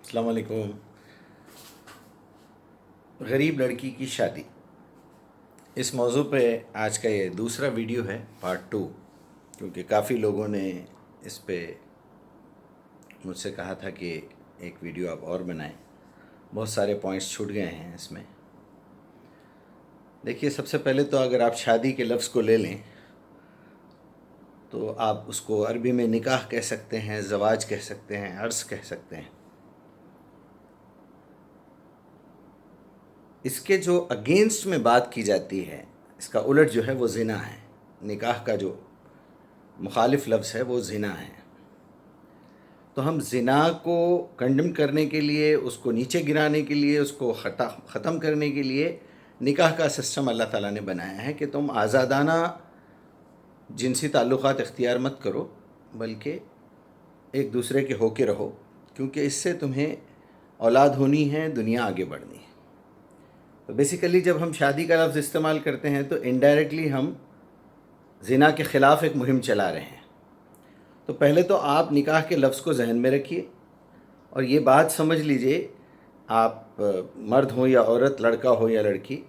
السلام علیکم۔ غریب لڑکی کی شادی، اس موضوع پہ آج کا یہ دوسرا ویڈیو ہے، پارٹ 2، کیونکہ کافی لوگوں نے اس پہ مجھ سے کہا تھا کہ ایک ویڈیو آپ اور بنائیں۔ بہت سارے پوائنٹس چھوٹ گئے ہیں اس میں۔ دیکھیے، سب سے پہلے تو اگر آپ شادی کے لفظ کو لے لیں تو آپ اس کو عربی میں نکاح کہہ سکتے ہیں، زواج کہہ سکتے ہیں، عرس کہہ سکتے ہیں۔ اس کے جو اگینسٹ میں بات کی جاتی ہے، اس کا الٹ جو ہے وہ زنا ہے۔ نکاح کا جو مخالف لفظ ہے وہ زنا ہے۔ تو ہم زنا کو کنڈم کرنے کے لیے، اس کو نیچے گرانے کے لیے، اس کو ختم کرنے کے لیے نکاح کا سسٹم اللہ تعالیٰ نے بنایا ہے کہ تم آزادانہ جنسی تعلقات اختیار مت کرو، بلکہ ایک دوسرے کے ہو کے رہو، کیونکہ اس سے تمہیں اولاد ہونی ہے، دنیا آگے بڑھنی ہے۔ تو بیسیکلی جب ہم شادی کا لفظ استعمال کرتے ہیں تو انڈائریکٹلی ہم زنا کے خلاف ایک مہم چلا رہے ہیں۔ تو پہلے تو آپ نکاح کے لفظ کو ذہن میں رکھیے اور یہ بات سمجھ لیجئے، آپ مرد ہوں یا عورت، لڑکا ہو یا لڑکی،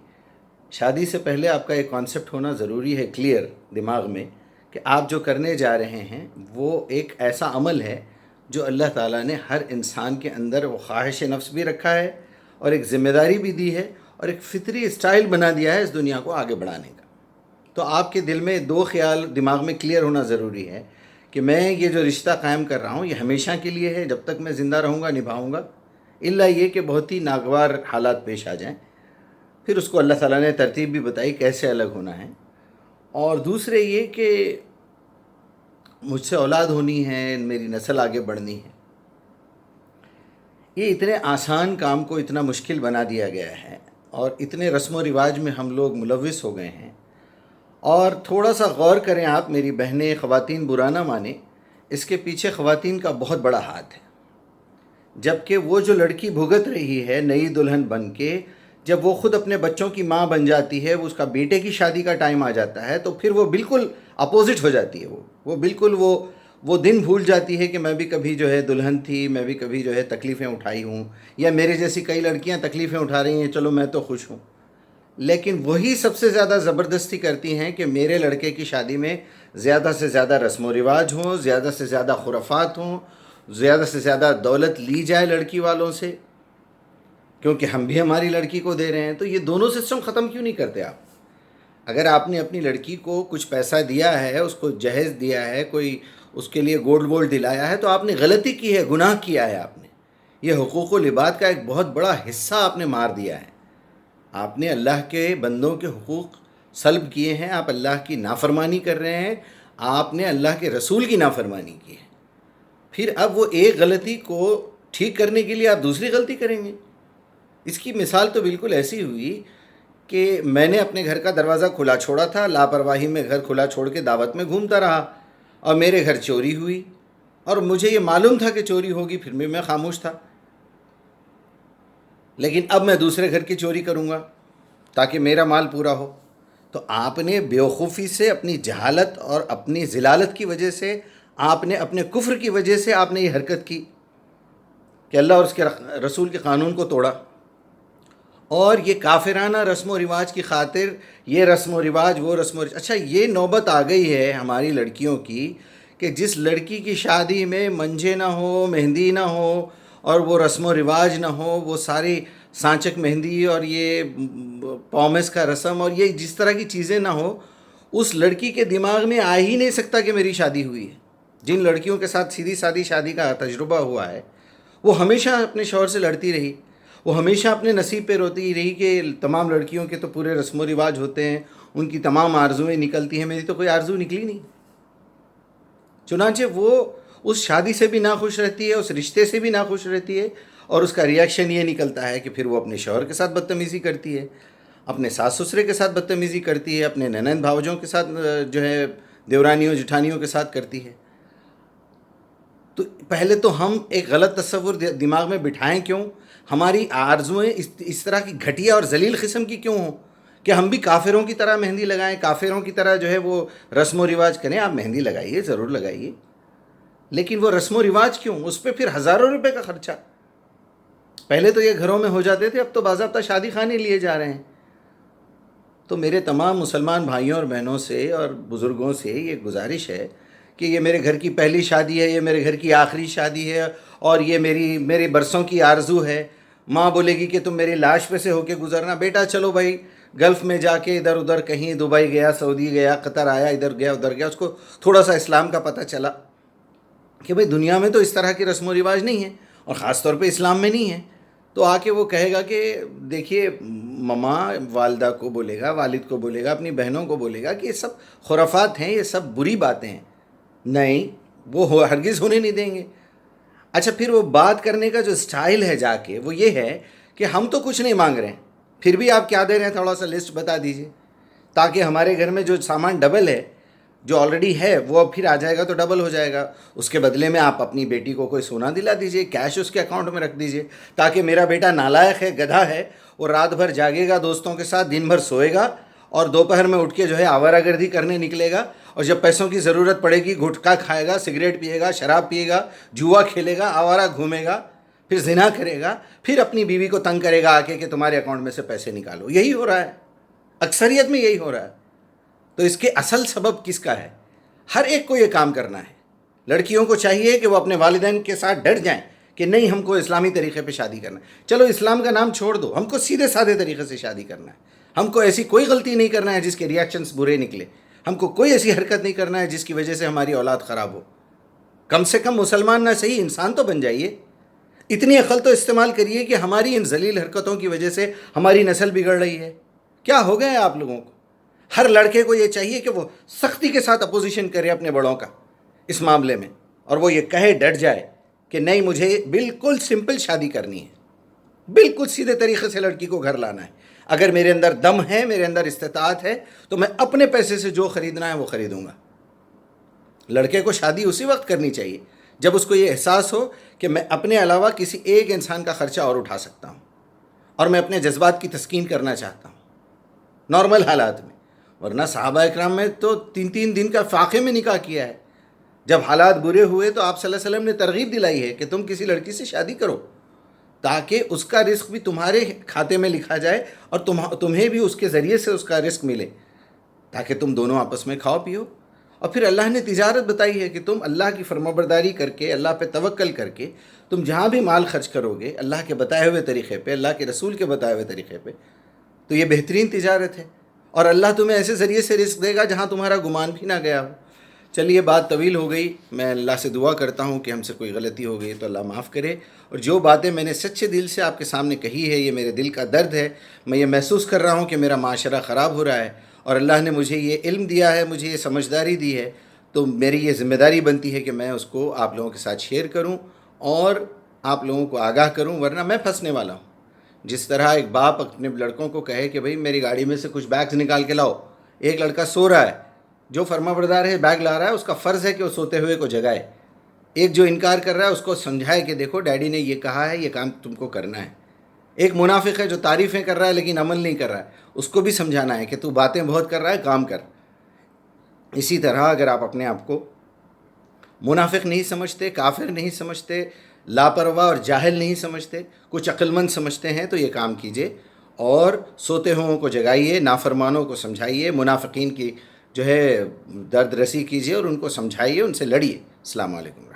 شادی سے پہلے آپ کا ایک کانسیپٹ ہونا ضروری ہے کلیئر دماغ میں، کہ آپ جو کرنے جا رہے ہیں وہ ایک ایسا عمل ہے جو اللہ تعالیٰ نے ہر انسان کے اندر وہ خواہش نفس بھی رکھا ہے اور ایک ذمہ داری بھی دی ہے اور ایک فطری اسٹائل بنا دیا ہے اس دنیا کو آگے بڑھانے کا۔ تو آپ کے دل میں دو خیال دماغ میں کلیئر ہونا ضروری ہے کہ میں یہ جو رشتہ قائم کر رہا ہوں یہ ہمیشہ کے لیے ہے، جب تک میں زندہ رہوں گا نبھاؤں گا، الا یہ کہ بہت ہی ناگوار حالات پیش آ جائیں، پھر اس کو اللہ تعالیٰ نے ترتیب بھی بتائی کیسے الگ ہونا ہے۔ اور دوسرے یہ کہ مجھ سے اولاد ہونی ہے، میری نسل آگے بڑھنی ہے۔ یہ اتنے آسان کام کو اتنا مشکل بنا دیا گیا ہے اور اتنے رسم و رواج میں ہم لوگ ملوث ہو گئے ہیں۔ اور تھوڑا سا غور کریں آپ، میری بہنیں، خواتین، برا نہ مانیں، اس کے پیچھے خواتین کا بہت بڑا ہاتھ ہے۔ جبکہ وہ جو لڑکی بھگت رہی ہے نئی دلہن بن کے، جب وہ خود اپنے بچوں کی ماں بن جاتی ہے، اس کا بیٹے کی شادی کا ٹائم آ جاتا ہے، تو پھر وہ بالکل اپوزٹ ہو جاتی ہے۔ وہ بالکل وہ دن بھول جاتی ہے کہ میں بھی کبھی جو ہے دلہن تھی، میں بھی کبھی جو ہے تکلیفیں اٹھائی ہوں، یا میرے جیسی کئی لڑکیاں تکلیفیں اٹھا رہی ہیں، چلو میں تو خوش ہوں۔ لیکن وہی سب سے زیادہ زبردستی کرتی ہیں کہ میرے لڑکے کی شادی میں زیادہ سے زیادہ رسم و رواج ہوں، زیادہ سے زیادہ خرافات ہوں، زیادہ سے زیادہ دولت لی جائے لڑکی والوں سے، کیونکہ ہم بھی ہماری لڑکی کو دے رہے ہیں۔ تو یہ دونوں سسٹم ختم کیوں نہیں کرتے آپ؟ اگر آپ نے اپنی لڑکی کو کچھ پیسہ دیا ہے، اس کو جہیز دیا ہے، کوئی اس کے لیے گولڈ وولڈ دلایا ہے، تو آپ نے غلطی کی ہے، گناہ کیا ہے آپ نے۔ یہ حقوق و لباد کا ایک بہت بڑا حصہ آپ نے مار دیا ہے۔ آپ نے اللہ کے بندوں کے حقوق سلب کیے ہیں، آپ اللہ کی نافرمانی کر رہے ہیں، آپ نے اللہ کے رسول کی نافرمانی کی ہے۔ پھر اب وہ ایک غلطی کو ٹھیک کرنے کے لیے آپ دوسری غلطی کریں گے۔ اس کی مثال تو بالکل ایسی ہوئی کہ میں نے اپنے گھر کا دروازہ کھلا چھوڑا تھا، لاپرواہی میں گھر کھلا چھوڑ کے دعوت میں گھومتا رہا، اور میرے گھر چوری ہوئی، اور مجھے یہ معلوم تھا کہ چوری ہوگی، پھر بھی میں خاموش تھا۔ لیکن اب میں دوسرے گھر کی چوری کروں گا تاکہ میرا مال پورا ہو۔ تو آپ نے بیوقوفی سے، اپنی جہالت اور اپنی ذلالت کی وجہ سے، آپ نے اپنے کفر کی وجہ سے آپ نے یہ حرکت کی کہ اللہ اور اس کے رسول کے قانون کو توڑا، اور یہ کافرانہ رسم و رواج کی خاطر یہ رسم و رواج، وہ رسم و رواج۔ اچھا، یہ نوبت آ گئی ہے ہماری لڑکیوں کی کہ جس لڑکی کی شادی میں منجے نہ ہو، مہندی نہ ہو، اور وہ رسم و رواج نہ ہو، وہ ساری سانچک مہندی اور یہ پومس کا رسم اور یہ جس طرح کی چیزیں نہ ہو، اس لڑکی کے دماغ میں آ ہی نہیں سکتا کہ میری شادی ہوئی ہے۔ جن لڑکیوں کے ساتھ سیدھی سادی شادی کا تجربہ ہوا ہے، وہ ہمیشہ اپنے شوہر سے لڑتی رہی، وہ ہمیشہ اپنے نصیب پہ روتی رہی کہ تمام لڑکیوں کے تو پورے رسم و رواج ہوتے ہیں، ان کی تمام آرزوئیں نکلتی ہیں، میری تو کوئی آرزو نکلی نہیں۔ چنانچہ وہ اس شادی سے بھی ناخوش رہتی ہے، اس رشتے سے بھی ناخوش رہتی ہے، اور اس کا ریاکشن یہ نکلتا ہے کہ پھر وہ اپنے شوہر کے ساتھ بدتمیزی کرتی ہے، اپنے ساس سسرے کے ساتھ بدتمیزی کرتی ہے، اپنے ننند بھاوجوں کے ساتھ جو ہے دیورانیوں جٹھانیوں کے ساتھ کرتی ہے۔ تو پہلے تو ہم ایک غلط تصور دماغ میں بٹھائیں کیوں؟ ہماری آرزوئیں اس طرح کی گھٹیا اور ذلیل قسم کی کیوں ہوں کہ ہم بھی کافروں کی طرح مہندی لگائیں، کافروں کی طرح جو ہے وہ رسم و رواج کریں؟ آپ مہندی لگائیے، ضرور لگائیے، لیکن وہ رسم و رواج کیوں؟ اس پہ پھر ہزاروں روپے کا خرچہ۔ پہلے تو یہ گھروں میں ہو جاتے تھے، اب تو باضابطہ شادی خانے لیے جا رہے ہیں۔ تو میرے تمام مسلمان بھائیوں اور بہنوں سے اور بزرگوں سے یہ گزارش ہے کہ یہ میرے گھر کی پہلی شادی ہے، یہ میرے گھر کی آخری شادی ہے، اور یہ میرے برسوں کی آرزو ہے۔ ماں بولے گی کہ تم میری لاش پہ سے ہو کے گزرنا، بیٹا چلو بھائی گلف میں جا کے ادھر ادھر کہیں دبئی گیا، سعودی گیا، قطر آیا، ادھر گیا ادھر گیا، اس کو تھوڑا سا اسلام کا پتہ چلا کہ بھئی دنیا میں تو اس طرح کی رسم و رواج نہیں ہے، اور خاص طور پہ اسلام میں نہیں ہے۔ تو آ کے وہ کہے گا کہ دیکھیے ماما والدہ کو بولے گا، والد کو بولے گا، اپنی بہنوں کو بولے گا کہ یہ سب خرافات ہیں، یہ سب بری باتیں ہیں۔ نہیں، وہ ہرگز ہونے نہیں دیں گے۔ اچھا، پھر وہ بات کرنے کا جو سٹائل ہے جا کے وہ یہ ہے کہ ہم تو کچھ نہیں مانگ رہے ہیں، پھر بھی آپ کیا دے رہے ہیں، تھوڑا سا لسٹ بتا دیجئے، تاکہ ہمارے گھر میں جو سامان ڈبل ہے، جو آلریڈی ہے، وہ پھر آ جائے گا تو ڈبل ہو جائے گا۔ اس کے بدلے میں آپ اپنی بیٹی کو کوئی سونا دلا دیجئے، کیش اس کے اکاؤنٹ میں رکھ دیجئے، تاکہ میرا بیٹا نالائق ہے، گدھا ہے، وہ رات بھر جاگے گا دوستوں کے ساتھ، دن بھر سوئے گا، اور دوپہر میں اٹھ کے جو ہے آوارہ گردی کرنے نکلے گا، اور جب پیسوں کی ضرورت پڑے گی گھٹکا کھائے گا، سگریٹ پیے گا، شراب پیے گا، جوا کھیلے گا، آوارہ گھومے گا، پھر زنا کرے گا، پھر اپنی بیوی کو تنگ کرے گا آ کے کہ تمہارے اکاؤنٹ میں سے پیسے نکالو۔ یہی ہو رہا ہے، اکثریت میں یہی ہو رہا ہے۔ تو اس کے اصل سبب کس کا ہے؟ ہر ایک کو یہ کام کرنا ہے۔ لڑکیوں کو چاہیے کہ وہ اپنے والدین کے ساتھ ڈٹ جائیں کہ نہیں، ہم کو اسلامی طریقے پہ شادی کرنا ہے۔ چلو اسلام کا نام چھوڑ دو، ہم کو سیدھے سادھے طریقے سے شادی کرنا ہے۔ ہم کو ایسی کوئی غلطی نہیں کرنا ہے جس کے ریاکشنز برے نکلے۔ ہم کو کوئی ایسی حرکت نہیں کرنا ہے جس کی وجہ سے ہماری اولاد خراب ہو۔ کم سے کم مسلمان نہ صحیح، انسان تو بن جائیے۔ اتنی عقل تو استعمال کریے کہ ہماری ان ذلیل حرکتوں کی وجہ سے ہماری نسل بگڑ رہی ہے۔ کیا ہو گیا ہے آپ لوگوں کو؟ ہر لڑکے کو یہ چاہیے کہ وہ سختی کے ساتھ اپوزیشن کرے اپنے بڑوں کا اس معاملے میں، اور وہ یہ کہے، ڈٹ جائے کہ نہیں، مجھے بالکل سمپل شادی کرنی ہے، بالکل سیدھے طریقے سے لڑکی کو گھر لانا ہے۔ اگر میرے اندر دم ہے، میرے اندر استطاعت ہے، تو میں اپنے پیسے سے جو خریدنا ہے وہ خریدوں گا۔ لڑکے کو شادی اسی وقت کرنی چاہیے جب اس کو یہ احساس ہو کہ میں اپنے علاوہ کسی ایک انسان کا خرچہ اور اٹھا سکتا ہوں، اور میں اپنے جذبات کی تسکین کرنا چاہتا ہوں نارمل حالات میں۔ ورنہ صحابہ اکرام میں تو 3 دن کا فاقے میں نکاح کیا ہے۔ جب حالات برے ہوئے تو آپ صلی اللہ علیہ وسلم نے ترغیب دلائی ہے کہ تم کسی لڑکی سے شادی کرو، تاکہ اس کا رزق بھی تمہارے کھاتے میں لکھا جائے، اور تمہیں بھی اس کے ذریعے سے اس کا رزق ملے، تاکہ تم دونوں آپس میں کھاؤ پیو۔ اور پھر اللہ نے تجارت بتائی ہے کہ تم اللہ کی فرمانبرداری کر کے، اللہ پہ توکل کر کے، تم جہاں بھی مال خرچ کرو گے اللہ کے بتائے ہوئے طریقے پہ، اللہ کے رسول کے بتائے ہوئے طریقے پہ، تو یہ بہترین تجارت ہے، اور اللہ تمہیں ایسے ذریعے سے رزق دے گا جہاں تمہارا گمان بھی نہ گیا ہو۔ چلیے، بات طویل ہو گئی، میں اللہ سے دعا کرتا ہوں کہ ہم سے کوئی غلطی ہو گئی تو اللہ معاف کرے، اور جو باتیں میں نے سچے دل سے آپ کے سامنے کہی ہے، یہ میرے دل کا درد ہے، میں یہ محسوس کر رہا ہوں کہ میرا معاشرہ خراب ہو رہا ہے، اور اللہ نے مجھے یہ علم دیا ہے، مجھے یہ سمجھداری دی ہے، تو میری یہ ذمہ داری بنتی ہے کہ میں اس کو آپ لوگوں کے ساتھ شیئر کروں اور آپ لوگوں کو آگاہ کروں، ورنہ میں پھنسنے والا ہوں۔ جس طرح ایک باپ اپنے لڑکوں کو کہے کہ بھئی میری گاڑی میں سے کچھ بیگز نکال کے لاؤ، ایک لڑکا سو رہا ہے، جو فرما بردار ہے بیگ لا رہا ہے، اس کا فرض ہے کہ وہ سوتے ہوئے کو جگائے۔ ایک جو انکار کر رہا ہے اس کو سمجھائے کہ دیکھو ڈیڈی نے یہ کہا ہے، یہ کام تم کو کرنا ہے۔ ایک منافق ہے جو تعریفیں کر رہا ہے لیکن عمل نہیں کر رہا ہے، اس کو بھی سمجھانا ہے کہ تو باتیں بہت کر رہا ہے، کام کر۔ اسی طرح اگر آپ اپنے آپ کو منافق نہیں سمجھتے، کافر نہیں سمجھتے، لاپرواہ اور جاہل نہیں سمجھتے، کچھ عقل مند سمجھتے ہیں، تو یہ کام کیجئے اور سوتے ہوں کو جگائیے، نافرمانوں کو سمجھائیے، منافقین کی جو ہے درد رسی کیجئے اور ان کو سمجھائیے، ان سے لڑیے۔ السلام علیکم۔